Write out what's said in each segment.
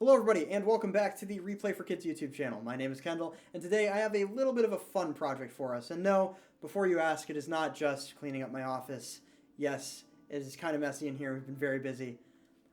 Hello everybody and welcome back to the Replay for Kids YouTube channel. My name is Kendall and today I have a little bit of a fun project for us. And no, before you ask, it is not just cleaning up my office. Yes, it is kind of messy in here. We've been very busy.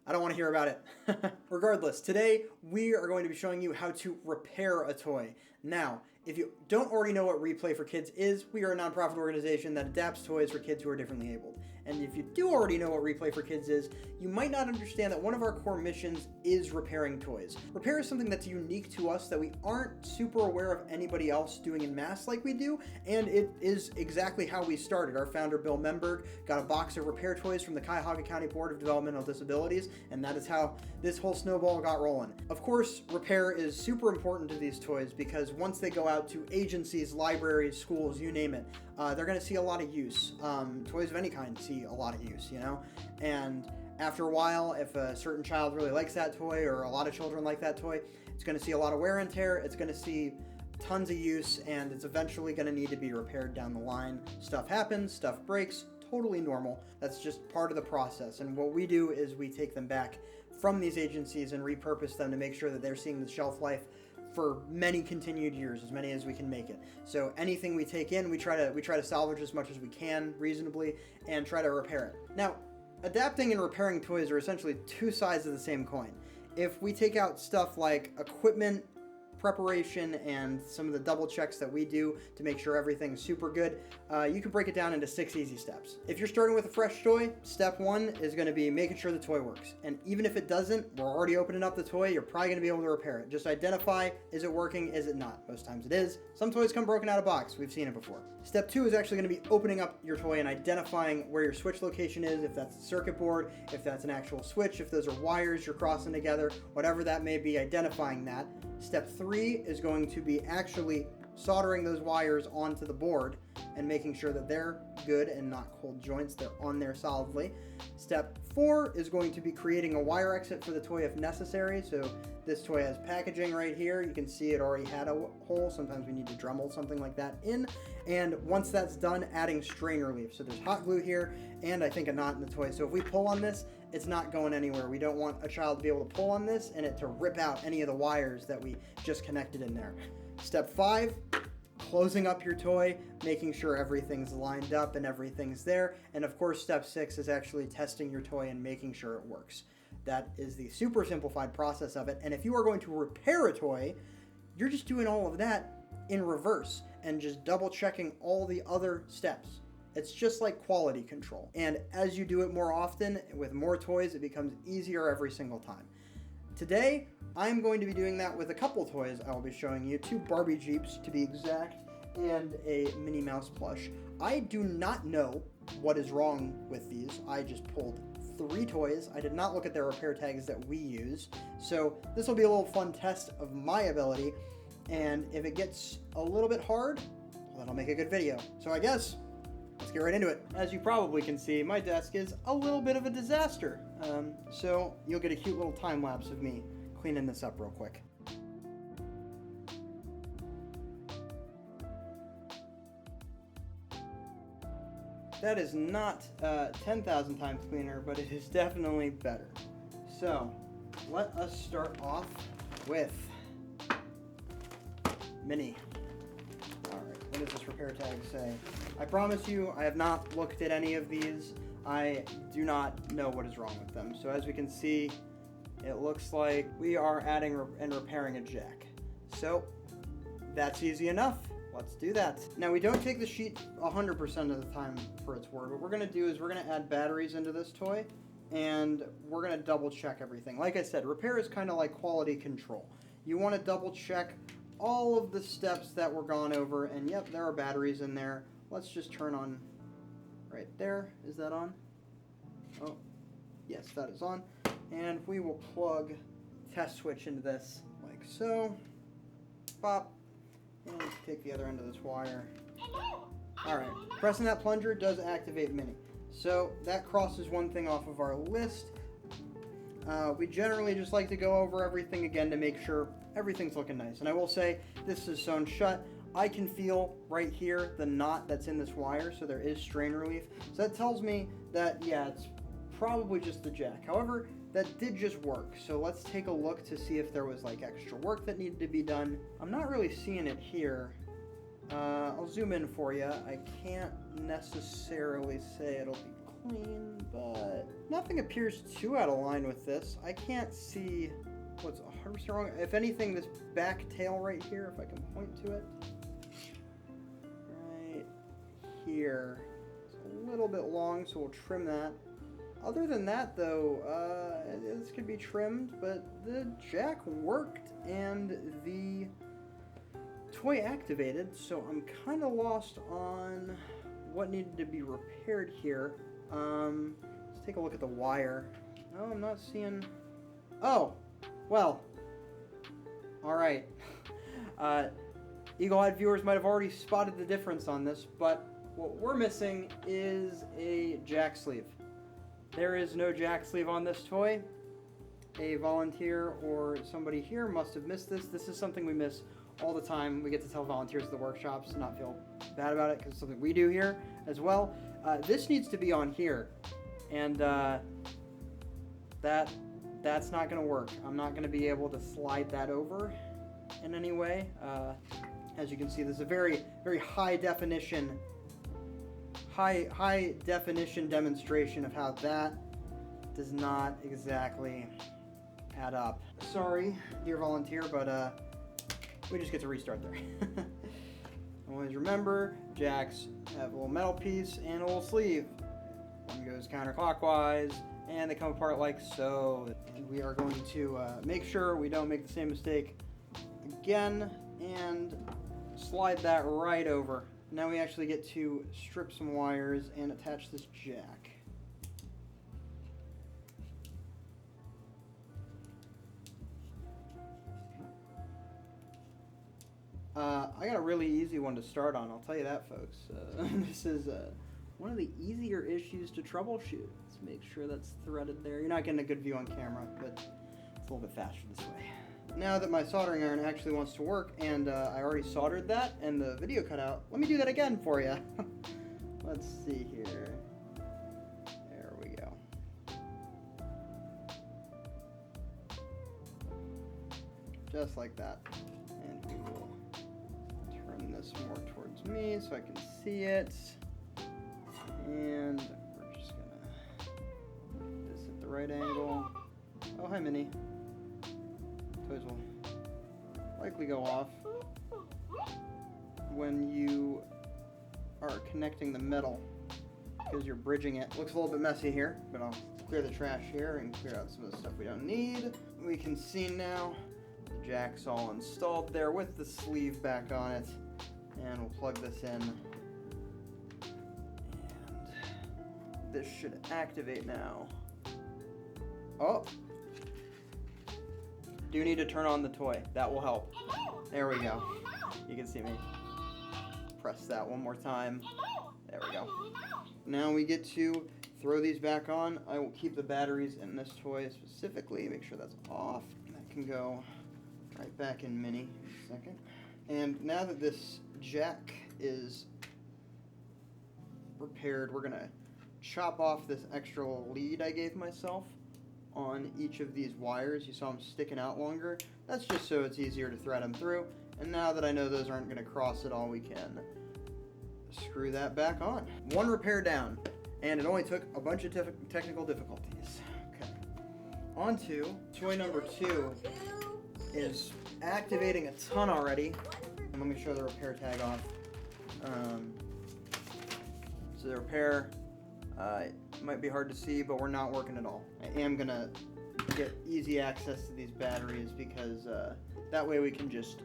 I don't want to hear about it. Regardless, today we are going to be showing you how to repair a toy. Now, if you don't already know what Replay for Kids is, we are a nonprofit organization that adapts toys for kids who are differently abled. And if you do already know what Replay for Kids is, you might not understand that one of our core missions is repairing toys. Repair is something that's unique to us that we aren't super aware of anybody else doing in mass like we do, and it is exactly how we started. Our founder, Bill Memberg, got a box of repair toys from the Cuyahoga County Board of Developmental Disabilities, and that is how this whole snowball got rolling. Of course, repair is super important to these toys because once they go out to agencies, libraries, schools, you name it, they're going to see a lot of use. Toys of any kind see a lot of use, you know? And after a while, if a certain child really likes that toy, or a lot of children like that toy, it's going to see a lot of wear and tear, it's going to see tons of use, and it's eventually going to need to be repaired down the line. Stuff happens, stuff breaks, totally normal. That's just part of the process. And what we do is we take them back from these agencies and repurpose them to make sure that they're seeing the shelf life for many continued years, as many as we can make it. So anything we take in, we try to salvage as much as we can reasonably and try to repair it. Now, adapting and repairing toys are essentially two sides of the same coin. If we take out stuff like equipment preparation and some of the double checks that we do to make sure everything's super good, you can break it down into 6 easy steps. If you're starting with a fresh toy, step 1 is going to be making sure the toy works. And even if it doesn't, we're already opening up the toy, you're probably going to be able to repair it. Just identify, is it working, is it not? Most times it is. Some toys come broken out of box. We've seen it before. Step 2 is actually going to be opening up your toy and identifying where your switch location is, if that's a circuit board, if that's an actual switch, if those are wires you're crossing together, whatever that may be, identifying that. Step 3 is going to be actually soldering those wires onto the board and making sure that they're good and not cold joints, they're on there solidly. Step 4 is going to be creating a wire exit for the toy if necessary. So this toy has packaging right here. You can see it already had a hole. Sometimes we need to Dremel something like that in. And once that's done, adding strain relief. So there's hot glue here and I think a knot in the toy. So if we pull on this, it's not going anywhere. We don't want a child to be able to pull on this and it to rip out any of the wires that we just connected in there. Step 5, closing up your toy, making sure everything's lined up and everything's there. And of course, step 6 is actually testing your toy and making sure it works. That is the super simplified process of it. And if you are going to repair a toy, you're just doing all of that in reverse and just double checking all the other steps. It's just like quality control. And as you do it more often with more toys, it becomes easier every single time. Today, I'm going to be doing that with a couple toys I will be showing you, 2 Barbie Jeeps to be exact, and a Minnie Mouse plush. I do not know what is wrong with these. I just pulled 3 toys. I did not look at their repair tags that we use. So this will be a little fun test of my ability. And if it gets a little bit hard, well, then I'll make a good video. So I guess let's get right into it. As you probably can see, my desk is a little bit of a disaster. So you'll get a cute little time lapse of me cleaning this up real quick. That is not 10,000 times cleaner, but it is definitely better. So let us start off with Minnie. Alright, what does this repair tag say? I promise you, I have not looked at any of these. I do not know what is wrong with them. So as we can see, it looks like we are adding and repairing a jack. So that's easy enough. Let's do that. Now we don't take the sheet 100% of the time for its word. What we're going to do is we're going to add batteries into this toy and we're going to double check everything. Like I said, repair is kind of like quality control. You want to double check all of the steps that were gone over, and yep, there are batteries in there. Let's just turn on right there. Is that on? Oh, yes, that is on. And we will plug test switch into this like so. Pop. And take the other end of this wire. Alright, pressing that plunger does activate Minnie. So that crosses one thing off of our list. We generally just like to go over everything again to make sure everything's looking nice. And I will say, this is sewn shut. I can feel right here the knot that's in this wire, so there is strain relief. So that tells me that, yeah, it's probably just the jack. However, that did just work. So let's take a look to see if there was like extra work that needed to be done. I'm not really seeing it here. I'll zoom in for you. I can't necessarily say it'll be clean, but nothing appears too out of line with this. I can't see what's 100% wrong. If anything, this back tail right here, if I can point to it, right here, it's a little bit long, so we'll trim that. Other than that, though, this could be trimmed, but the jack worked and the toy activated, so I'm kind of lost on what needed to be repaired here. Let's take a look at the wire. No, I'm not seeing... Oh, well, alright. Eagle-eyed viewers might have already spotted the difference on this, but what we're missing is a jack sleeve. There is no jack sleeve on this toy. A volunteer or somebody here must have missed this. This is something we miss all the time. We get to tell volunteers at the workshops to not feel bad about it because it's something we do here as well. This needs to be on here, and that's not going to work. I'm not going to be able to slide that over in any way. As you can see, there's a very high definition demonstration of how that does not exactly add up. Sorry, dear volunteer, but we just get to restart there. Always remember, jacks have a little metal piece and a little sleeve. One goes counterclockwise, and they come apart like so. And we are going to make sure we don't make the same mistake again and slide that right over. Now we actually get to strip some wires and attach this jack. I got a really easy one to start on, I'll tell you that, folks. This is one of the easier issues to troubleshoot. Let's make sure that's threaded there. You're not getting a good view on camera, but it's a little bit faster this way. Now that my soldering iron actually wants to work, and I already soldered that, and the video cut out, let me do that again for you. Let's see here. There we go. Just like that. And we will turn this more towards me so I can see it. And we're just gonna put this at the right angle. Oh, hi, Minnie. Toys will likely go off when you are connecting the metal because you're bridging it. Looks a little bit messy here, but I'll clear the trash here and clear out some of the stuff we don't need. We can see now the jack's all installed there with the sleeve back on it, and we'll plug this in, and this should activate now. Oh! Do need to turn on the toy. That will help. There we go. You can see me. Press that one more time. There we go. Now we get to throw these back on. I will keep the batteries in this toy specifically. Make sure that's off. That can go right back in Mini in a second. And now that this jack is repaired, we're gonna chop off this extra lead I gave myself on each of these wires. You saw them sticking out longer. That's just so it's easier to thread them through. And now that I know those aren't going to cross at all, we can screw that back on. One repair down, and it only took a bunch of technical difficulties. Okay. On to toy number 2 is activating a ton already. And let me show the repair tag off. So the repair, it might be hard to see, but we're not working at all. I am going to get easy access to these batteries because that way we can just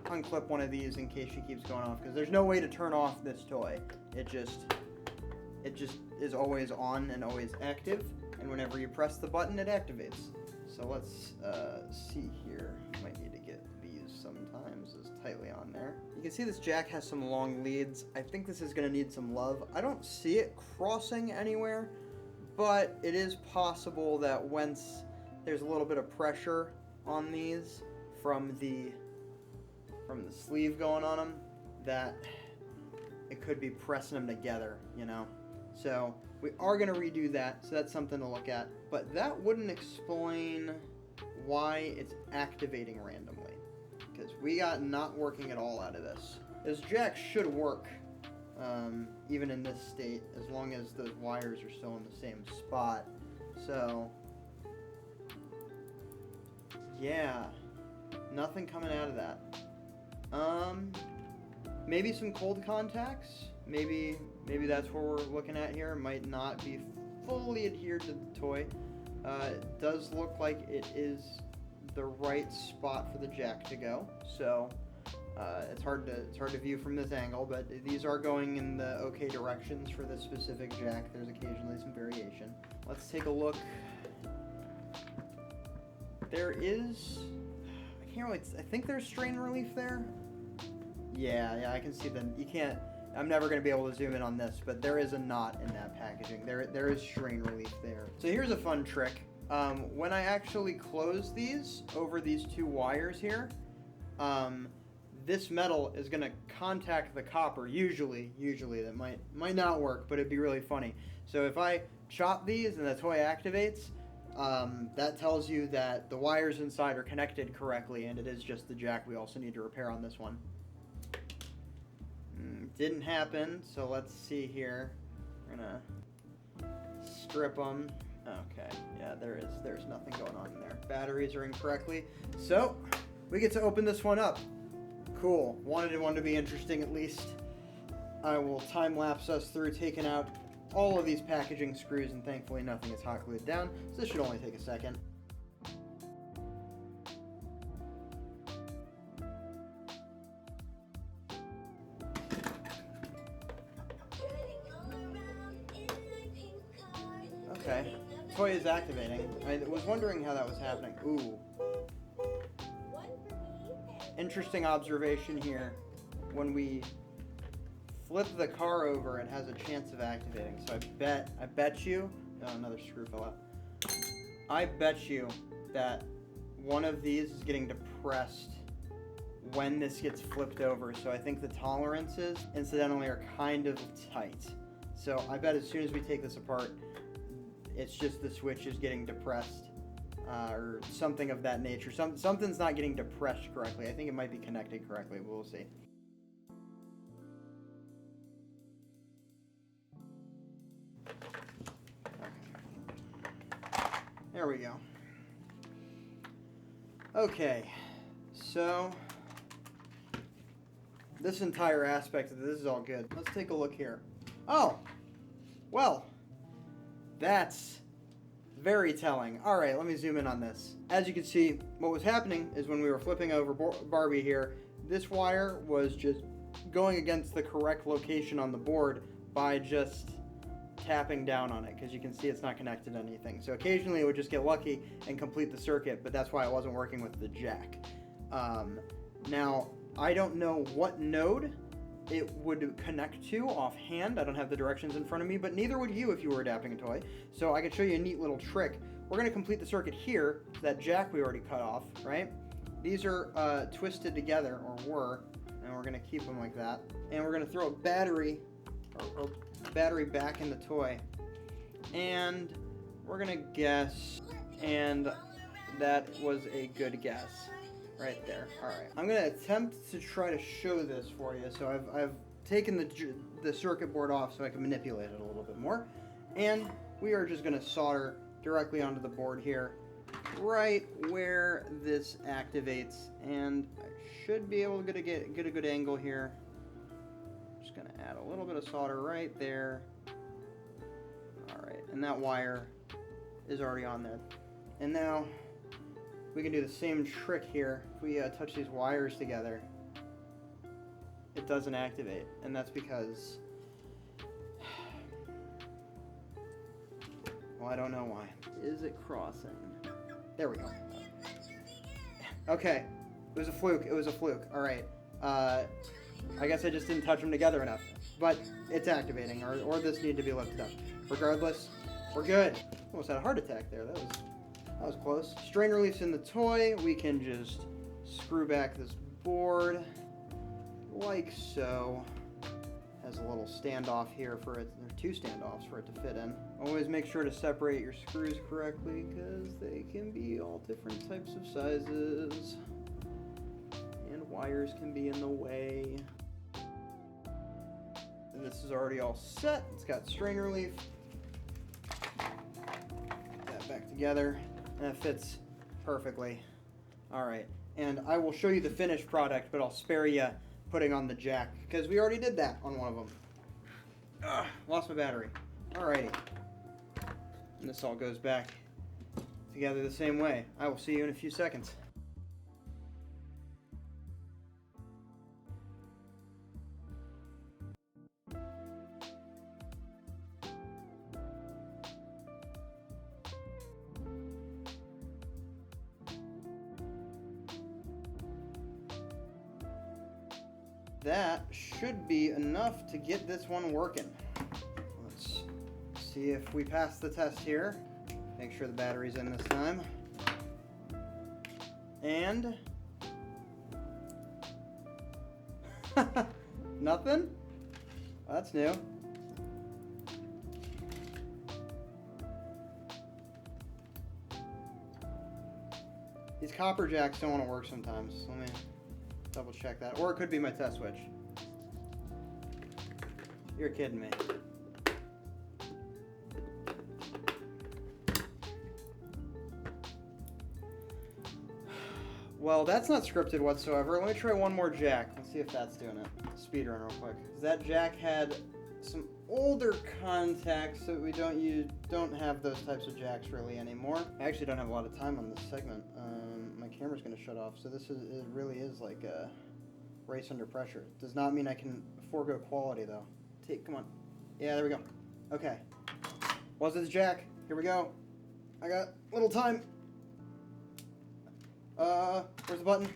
unclip one of these in case she keeps going off, because there's no way to turn off this toy. It just is always on and always active, and whenever you press the button it activates. So let's see here. Might need to get these sometimes as tightly on there. You can see this jack has some long leads. I think this is going to need some love. I don't see it crossing anywhere, but it is possible that once there's a little bit of pressure on these from the sleeve going on them, that it could be pressing them together, you know. So we are going to redo that, so that's something to look at. but that wouldn't explain why it's activating randomly, because we got not working at all out of this. This jack should work, even in this state, as long as the wires are still in the same spot. So, yeah, nothing coming out of that. Maybe some cold contacts. Maybe that's what we're looking at here. It might not be fully adhered to the toy. It does look like it is the right spot for the jack to go. So it's hard to view from this angle, but these are going in the okay directions for this specific jack. There's occasionally some variation. Let's take a look. There is, I think there's strain relief there. Yeah, I can see them. You can't, I'm never going to be able to zoom in on this, but there is a knot in that packaging. There is strain relief there. So here's a fun trick. When I actually close these over these two wires here, this metal is going to contact the copper. Usually that might not work, but it'd be really funny. So if I chop these and the toy activates, that tells you that the wires inside are connected correctly, and it is just the jack we also need to repair on this one. Didn't happen, so let's see here. We're gonna strip them. Okay, yeah, there's nothing going on in there. Batteries are incorrectly. So, we get to open this one up. Cool. Wanted one to be interesting at least. I will time-lapse us through taking out all of these packaging screws, and thankfully nothing is hot glued down, so this should only take a second. Okay, toy is activating. I was wondering how that was happening. Ooh. Interesting observation here. When we flip the car over, it has a chance of activating. So I bet you, oh, another screw fell out. I bet you that one of these is getting depressed when this gets flipped over. So I think the tolerances, incidentally, are kind of tight. So I bet as soon as we take this apart, it's just the switch is getting depressed, or something of that nature. Something's not getting depressed correctly. I think it might be connected correctly. We'll see. There we go. Okay, so this entire aspect of this is all good. Let's take a look here. Oh, well, that's very telling. All right, let me zoom in on this. As you can see, what was happening is when we were flipping over Barbie here, this wire was just going against the correct location on the board by just tapping down on it, because you can see it's not connected to anything. So occasionally it would just get lucky and complete the circuit, but that's why it wasn't working with the jack. Now, I don't know what node it would connect to offhand. I don't have the directions in front of me, but neither would you if you were adapting a toy. So I could show you a neat little trick. We're going to complete the circuit here, that jack we already cut off, right? These are twisted together, or were, and we're going to keep them like that. And we're going to throw a battery, or battery back in the toy. And we're going to guess, and that was a good guess. Right there. All right. I'm going to attempt to try to show this for you. So I've taken the circuit board off so I can manipulate it a little bit more. And we are just going to solder directly onto the board here, right where this activates. And I should be able to get a good angle here. Just going to add a little bit of solder right there. All right. And that wire is already on there. And now we can do the same trick here. If we touch these wires together, it doesn't activate, and that's because, well, I don't know why. Is it crossing? There we go. Okay, it was a fluke. All right. I guess I just didn't touch them together enough, but it's activating, or this needed to be lifted up. Regardless, we're good. Almost had a heart attack there. That was close. Strain relief's in the toy. We can just screw back this board like so. has a little standoff here for it, or two standoffs for it to fit in. Always make sure to separate your screws correctly because they can be all different types of sizes. And wires can be in the way. And this is already all set. It's got string relief. Put that back together. And it fits perfectly. Alright. And I will show you the finished product, but I'll spare you putting on the jack because we already did that on one of them. Ugh, lost my battery. Alrighty. And this all goes back together the same way. I will see you in a few seconds. That should be enough to get this one working. Let's see if we pass the test here. Make sure the battery's in this time. And nothing? Well, that's new. These copper jacks don't want to work sometimes. Let me double check that. Or it could be my test switch. You're kidding me. Well, that's not scripted whatsoever. Let me try one more jack. Let's see if that's doing it. Speed run real quick. That jack had some older contacts, so we don't have those types of jacks really anymore. I actually don't have a lot of time on this segment. My camera's gonna shut off, so it really is like a race under pressure. Does not mean I can forego quality though. Come on. Yeah, there we go. Okay. Was it the jack? Here we go. I got a little time. Where's the button?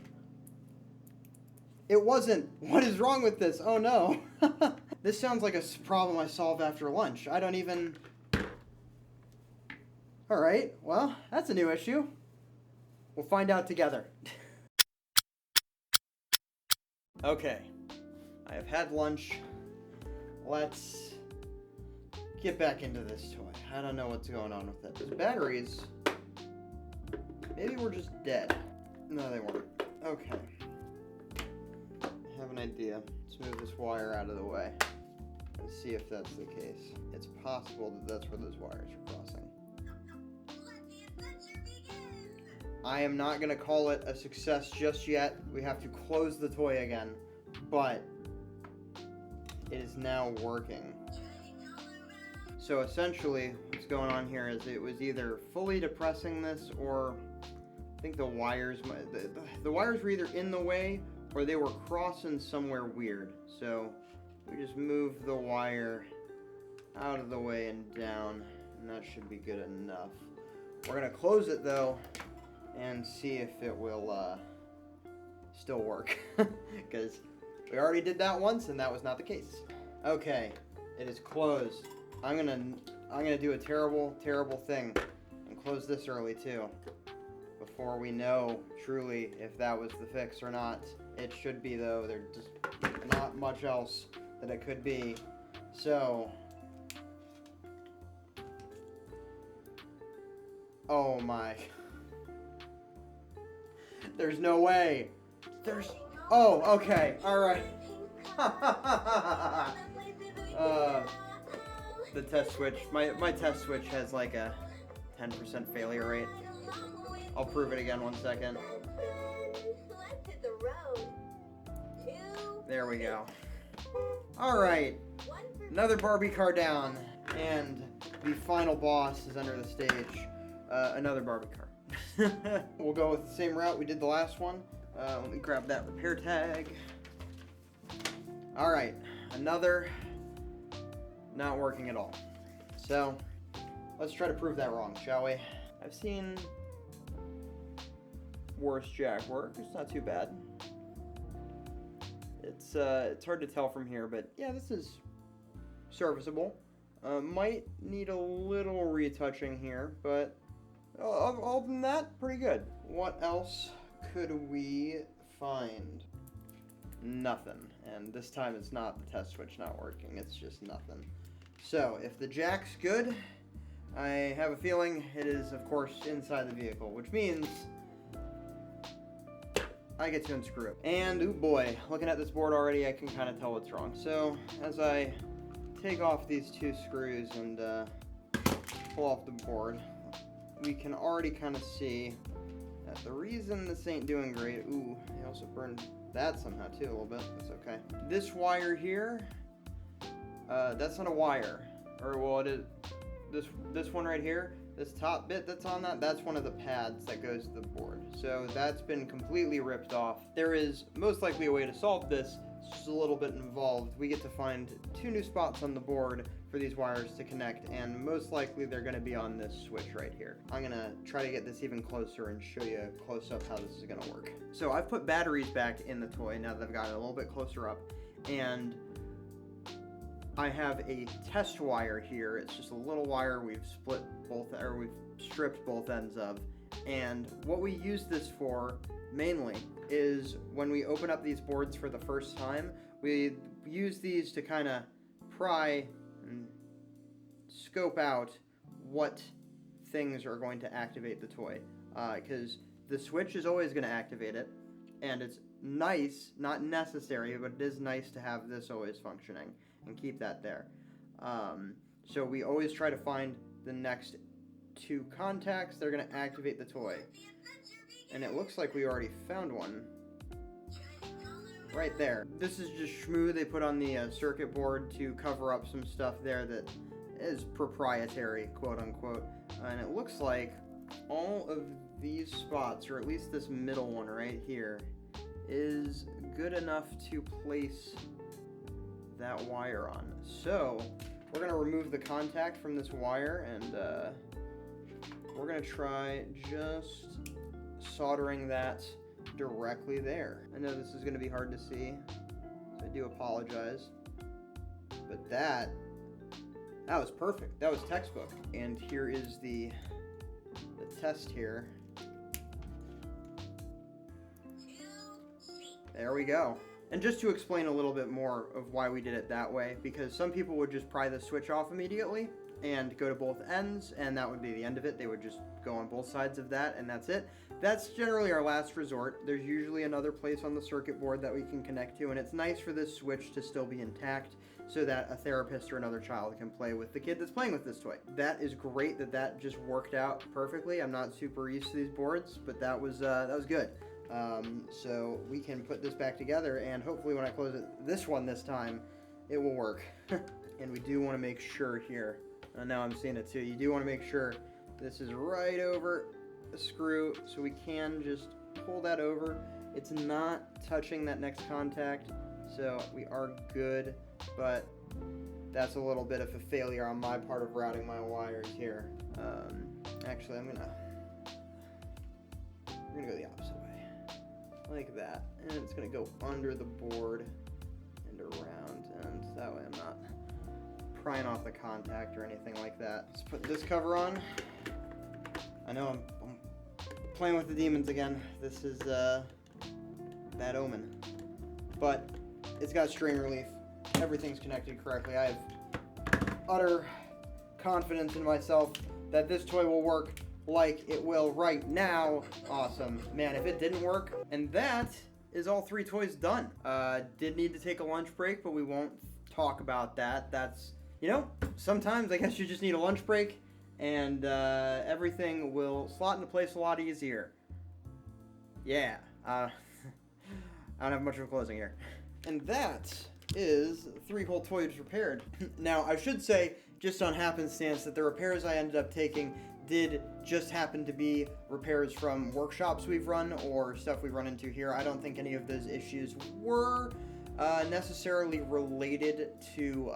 It wasn't. What is wrong with this? Oh no. This sounds like a problem I solved after lunch. I don't even... Alright, well, that's a new issue. We'll find out together. Okay. I have had lunch. Let's get back into this toy. I don't know what's going on with it. Those batteries... Maybe we're just dead. No, they weren't. Okay. I have an idea. Let's move this wire out of the way and see if that's the case. It's possible that that's where those wires are crossing. I am not going to call it a success just yet. We have to close the toy again, but it is now working. So essentially, what's going on here is it was either fully depressing this, or I think the wires were either in the way or they were crossing somewhere weird. So we just move the wire out of the way and down, and that should be good enough. We're gonna close it though and see if it will still work, because we already did that once and that was not the case. Okay, it is closed. I'm gonna do a terrible thing and close this early too, before we know truly if that was the fix or not. It should be though. There's just not much else that it could be. So, oh my. There's no way. Oh, okay. All right. The test switch. My test switch has like a 10% failure rate. I'll prove it again 1 second. There we go. Alright. Another Barbie car down. And the final boss is under the stage. Another Barbie car. We'll go with the same route we did the last one. Let me grab that repair tag. Alright. Another not working at all. So, let's try to prove that wrong, shall we? I've seen worse jack work. It's not too bad. It's hard to tell from here, but yeah, this is serviceable. Might need a little retouching here, but other than that, pretty good. What else could we find? nothing. And this time it's not the test switch not working, it's just nothing. So if the jack's good, I have a feeling it is, of course, inside the vehicle, which means I get to unscrew it. And, oh boy, looking at this board already, I can kind of tell what's wrong. So as I take off these two screws and pull off the board, we can already kind of see that the reason this ain't doing great, ooh, I also burned that somehow too a little bit, that's okay. This wire here, that's not a wire, or well it is, this one right here, this top bit that's on that, that's one of the pads that goes to the board. So that's been completely ripped off. There is most likely a way to solve this. It's just a little bit involved. We get to find two new spots on the board for these wires to connect, and most likely they're going to be on this switch right here. I'm going to try to get this even closer and show you close up how this is going to work. So I've put batteries back in the toy now that I've got it a little bit closer up, and I have a test wire here. It's just a little wire we've stripped both ends of, and what we use this for mainly is when we open up these boards for the first time, we use these to kind of pry and scope out what things are going to activate the toy, because the switch is always going to activate it, and it's nice, not necessary, but it is nice to have this always functioning and keep that there. So we always try to find the next two contacts that are going to activate the toy. And it looks like we already found one right there. This is just schmoo they put on the circuit board to cover up some stuff there that is proprietary, quote unquote. And it looks like all of these spots, or at least this middle one right here, is good enough to place that wire on. So we're going to remove the contact from this wire, and we're going to try just soldering that directly there. I know this is going to be hard to see, so I do apologize, but that was perfect. That was textbook. And here is the test here. There we go. And just to explain a little bit more of why we did it that way, because some people would just pry the switch off immediately and go to both ends, and that would be the end of it. They would just go on both sides of that, and that's it. That's generally our last resort. There's usually another place on the circuit board that we can connect to, and it's nice for this switch to still be intact so that a therapist or another child can play with the kid that's playing with this toy. That is great that just worked out perfectly. I'm not super used to these boards, but that was good. So we can put this back together, and hopefully when I close this one this time, it will work. And we do want to make sure here, now I'm seeing it too, you do want to make sure this is right over the screw, so we can just pull that over. It's not touching that next contact, so we are good, but that's a little bit of a failure on my part of routing my wires here. Actually, we're gonna go the opposite way, like that, and it's gonna go under the board and around, and that way I'm not prying off the contact or anything like that. Let's put this cover on. I know I'm playing with the demons again. This is bad omen, but it's got strain relief. Everything's connected correctly. I have utter confidence in myself that this toy will work like it will right now. Awesome. Man, if it didn't work. And that is all three toys done. Did need to take a lunch break, but we won't talk about that. That's, sometimes I guess you just need a lunch break, and everything will slot into place a lot easier. Yeah. I don't have much of a closing here. And that is 3 whole toys repaired. Now, I should say, just on happenstance, that the repairs I ended up taking did just happen to be repairs from workshops we've run or stuff we've run into here. I don't think any of those issues were necessarily related to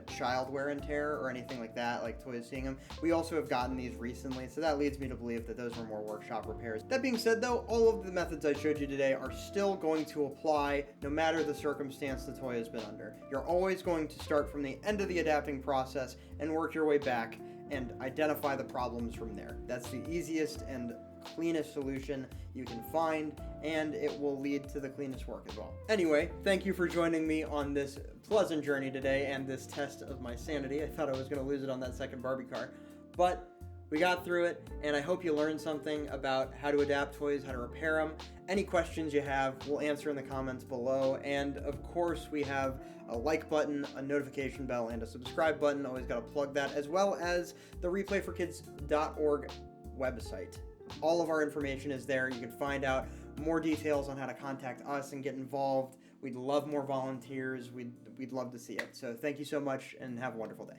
child wear and tear or anything like that, like toys seeing them. We also have gotten these recently, so that leads me to believe that those were more workshop repairs. That being said, though, all of the methods I showed you today are still going to apply no matter the circumstance the toy has been under. You're always going to start from the end of the adapting process and work your way back and identify the problems from there. That's the easiest and cleanest solution you can find, and it will lead to the cleanest work as well. Anyway, thank you for joining me on this pleasant journey today and this test of my sanity. I thought I was going to lose it on that second Barbie car, but we got through it, and I hope you learned something about how to adapt toys, how to repair them. Any questions you have, we'll answer in the comments below. And of course, we have a like button, a notification bell, and a subscribe button. Always got to plug that, as well as the replayforkids.org website. All of our information is there. You can find out more details on how to contact us and get involved. We'd love more volunteers. We'd love to see it. So thank you so much, and have a wonderful day.